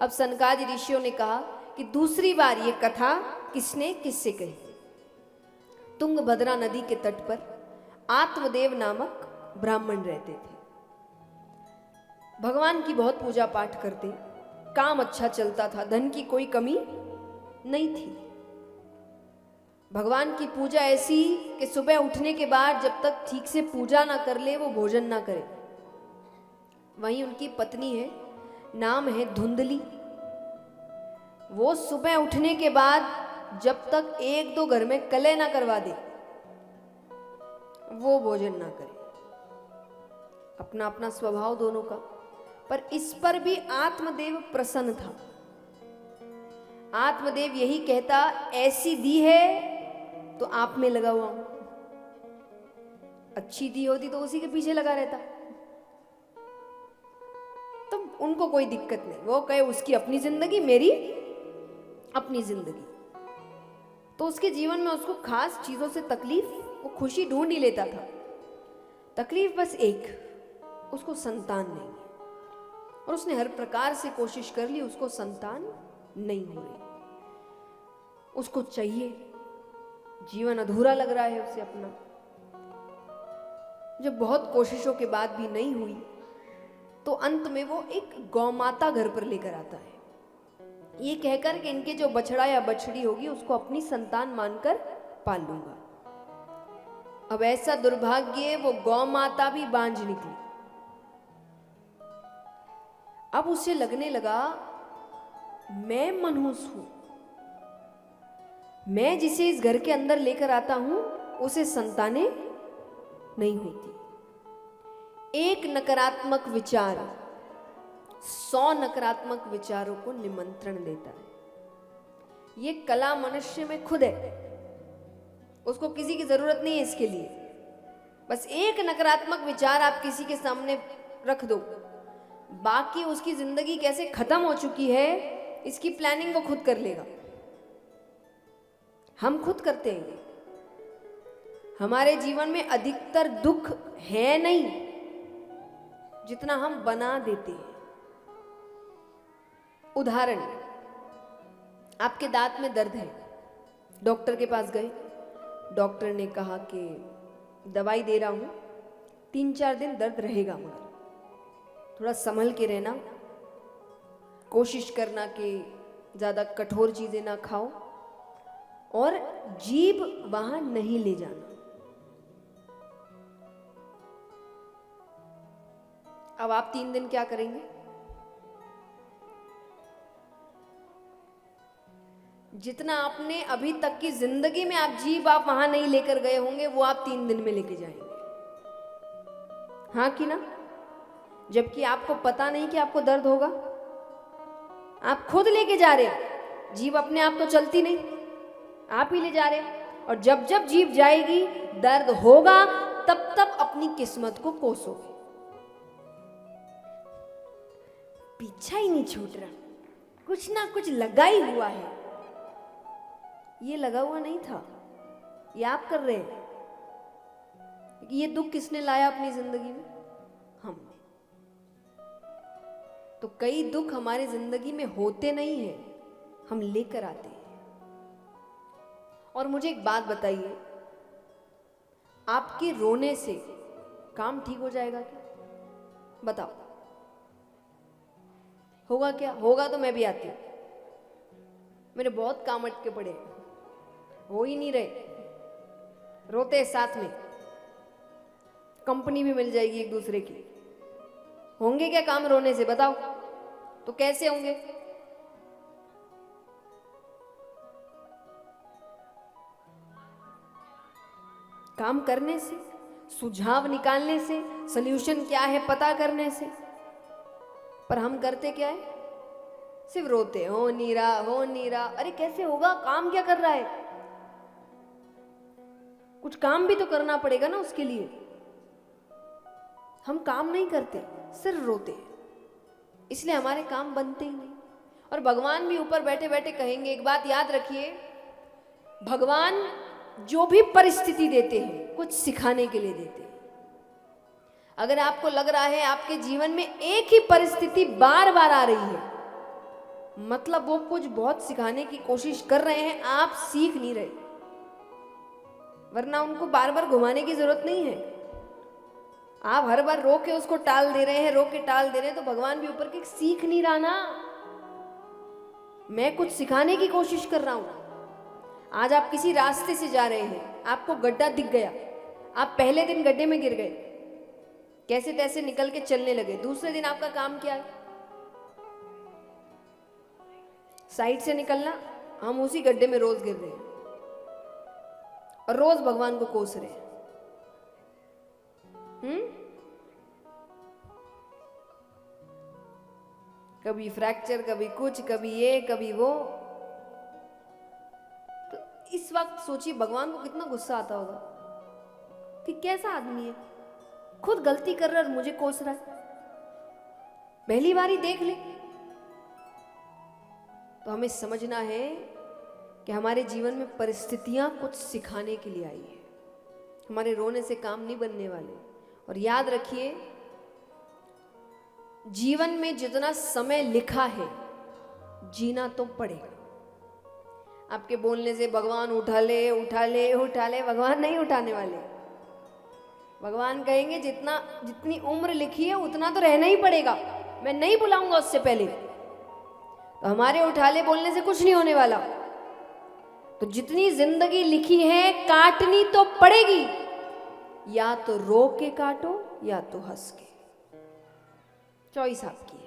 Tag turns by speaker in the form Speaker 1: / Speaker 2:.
Speaker 1: अब सनकादि ऋषियों ने कहा कि दूसरी बार ये कथा किससे कही। तुंगभद्रा नदी के तट पर आत्मदेव नामक ब्राह्मण रहते थे। भगवान की बहुत पूजा पाठ करते, काम अच्छा चलता था, धन की कोई कमी नहीं थी। भगवान की पूजा ऐसी कि सुबह उठने के बाद जब तक ठीक से पूजा ना कर ले वो भोजन ना करे। वहीं उनकी पत्नी है, नाम है धुंधली। वो सुबह उठने के बाद जब तक एक दो घर में कले ना करवा दे वो भोजन ना करे। अपना अपना स्वभाव दोनों का, पर इस पर भी आत्मदेव प्रसन्न था। आत्मदेव यही कहता, ऐसी दी है तो आप में लगा हुआ हूं। अच्छी दी होती तो उसी के पीछे लगा रहता, तो उनको कोई दिक्कत नहीं। वो कहे उसकी अपनी जिंदगी, मेरी अपनी जिंदगी। तो उसके जीवन में उसको खास चीजों से तकलीफ, वो खुशी ढूंढ ही लेता था। तकलीफ बस एक, उसको संतान नहीं है। और उसने हर प्रकार से कोशिश कर ली, उसको संतान नहीं हो रही। उसको चाहिए, जीवन अधूरा लग रहा है उसे अपना। जब बहुत कोशिशों के बाद भी नहीं हुई तो अंत में वो एक गौमाता घर पर लेकर आता है, ये कहकर कि इनके जो बछड़ा या बछड़ी होगी उसको अपनी संतान मानकर पाल लूंगा। अब ऐसा दुर्भाग्य, वो गौमाता भी बांझ निकली। अब उसे लगने लगा मैं मनहूस हूं, मैं जिसे इस घर के अंदर लेकर आता हूं उसे संतानें नहीं होती। एक नकारात्मक विचार 100 नकारात्मक विचारों को निमंत्रण देता है। ये कला मनुष्य में खुद है, उसको किसी की जरूरत नहीं है इसके लिए। बस एक नकारात्मक विचार आप किसी के सामने रख दो, बाकी उसकी जिंदगी कैसे खत्म हो चुकी है इसकी प्लानिंग वो खुद कर लेगा। हम खुद करते हैं। हमारे जीवन में अधिकतर दुख है नहीं जितना हम बना देते हैं। उदाहरण, आपके दांत में दर्द है, डॉक्टर के पास गए, डॉक्टर ने कहा कि दवाई दे रहा हूं, 3-4 दिन दर्द रहेगा, मगर थोड़ा संभल के रहना, कोशिश करना कि ज्यादा कठोर चीजें ना खाओ और जीभ वहां नहीं ले जाना। अब आप 3 दिन क्या करेंगे? जितना आपने अभी तक की जिंदगी में आप जीभ आप वहां नहीं लेकर गए होंगे वो आप 3 दिन में लेके जाएंगे, हाँ कि ना? जबकि आपको पता नहीं कि आपको दर्द होगा, आप खुद लेके जा रहे हैं। जीभ अपने आप तो चलती नहीं, आप ही ले जा रहे हैं। और जब जब जीभ जाएगी दर्द होगा, तब तब अपनी किस्मत को कोसोगे। पीछा ही नहीं छूट रहा, कुछ ना कुछ लगा ही हुआ है। ये लगा हुआ नहीं था, ये आप कर रहे हैं। ये दुख किसने लाया अपनी जिंदगी में? हमने। तो कई दुख हमारी जिंदगी में होते नहीं है, हम लेकर आते हैं। और मुझे एक बात बताइए, आपके रोने से काम ठीक हो जाएगा क्या? बताओ, होगा क्या? होगा तो मैं भी आती हूं, मेरे बहुत काम अटके पड़े हैं, हो ही नहीं रहे। रोते साथ में, कंपनी भी मिल जाएगी एक दूसरे की। होंगे क्या काम रोने से? बताओ तो कैसे होंगे? काम करने से, सुझाव निकालने से, सल्यूशन क्या है पता करने से। पर हम करते क्या है? सिर्फ रोते, हो नहीं रहा, हो नहीं रहा। अरे कैसे होगा? काम क्या कर रहा है? कुछ काम भी तो करना पड़ेगा ना उसके लिए। हम काम नहीं करते, सिर्फ रोते, इसलिए हमारे काम बनते ही नहीं। और भगवान भी ऊपर बैठे बैठे कहेंगे, एक बात याद रखिए, भगवान जो भी परिस्थिति देते हैं कुछ सिखाने के लिए देते हैं। अगर आपको लग रहा है आपके जीवन में एक ही परिस्थिति बार बार आ रही है, मतलब वो कुछ बहुत सिखाने की कोशिश कर रहे हैं, आप सीख नहीं रहे, वरना उनको बार बार घुमाने की जरूरत नहीं है। आप हर बार रो के उसको टाल दे रहे हैं, रो के टाल दे रहे हैं, तो भगवान भी ऊपर के सीख नहीं रहा ना। मैं कुछ सिखाने की कोशिश कर रहा हूं। आज आप किसी रास्ते से जा रहे हैं, आपको गड्ढा दिख गया, आप पहले दिन गड्ढे में गिर गए, कैसे तैसे निकल के चलने लगे। दूसरे दिन आपका काम क्या है? साइड से निकलना। हम उसी गड्ढे में रोज गिर रहे हैं और रोज भगवान को कोस रहे हैं। कभी फ्रैक्चर, कभी कुछ, कभी ये, कभी वो। तो इस वक्त सोचिए भगवान को कितना गुस्सा आता होगा कि कैसा आदमी है, खुद गलती कर रहा है और मुझे कोस रहा है। पहली बार ही देख ले। तो हमें समझना है कि हमारे जीवन में परिस्थितियां कुछ सिखाने के लिए आई है। हमारे रोने से काम नहीं बनने वाले। और याद रखिए, जीवन में जितना समय लिखा है जीना तो पड़ेगा। आपके बोलने से भगवान उठा ले उठा ले उठा ले, भगवान नहीं उठाने वाले। भगवान कहेंगे जितनी उम्र लिखी है उतना तो रहना ही पड़ेगा, मैं नहीं बुलाऊंगा उससे पहले। तो हमारे उठाले बोलने से कुछ नहीं होने वाला। तो जितनी जिंदगी लिखी है काटनी तो पड़ेगी, या तो रो के काटो या तो हंस के, चॉइस आपकी।